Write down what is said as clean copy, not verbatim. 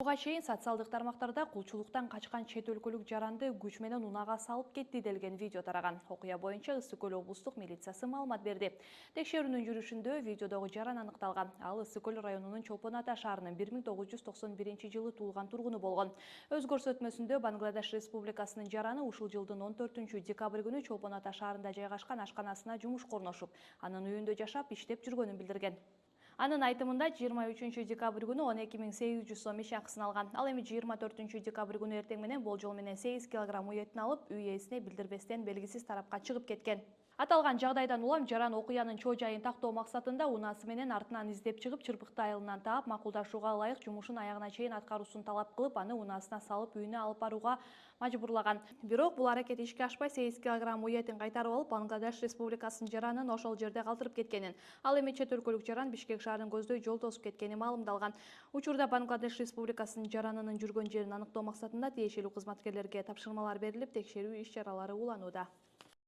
Буга чейин социалдык тармактарда кулчулуктан качкан чет өлкөлүк жаранды күч менен унаага салып кетти делген видео тараган. Окуя боюнча Ысык Көл облустук милициясы маалымат берди. Текшерүүнүн жүрүшүндө видеодогу жаран аныкталган. Ал Ысык Көл районунун Чолпон Ата шаарынын 1991-жылы туулган тургуну болгон. Өз көрсөтмөсүндө Бангладеш Республикасынын жараны ушул жылдын 14-декабрь күнү Чолпон Ата шаарында жайгашкан ашканасына жумушка орношуп, анын үйүндө жашап, иштеп жүргөнүн билдирген. Анын айтымында 23-декабрь күнү 12.800 сом иш акысын алган. Ал эми 24-декабрь күнү эртең менен болжол менен 8 килограмм уетин алып, үй ээсине билдирбестен белгисиз тарапка чыгып кеткен. Аталган жагдайдан улам жаран окуянын чоо жайын тактоо максатында унаасы менен артынан издеп чыгып, чырпыкты айылынан таап, макулдашууга ылайык жумушун аягына чейин аткаруусун талап кылып, аны унаасына салып үйүнө алып барууга мажбурлаган. Бирок бул аракет ишке ашпай, 8 килограмм уетин кайтарып алып, Бангладеш Республикасынын жаранын ошол жерде калтырып кеткенин. Ал эми чет өлкөлүк жаран Бишкек шаарын көздөй жол тосуп кеткени маалымдалган. Учурда Бангладеш Республикасынын жаранынын жүргөн жерин аныктоо максатында тиешелүү кызматкерлерге тапшырмалар берилип, текшерүү иш чаралары уланууда.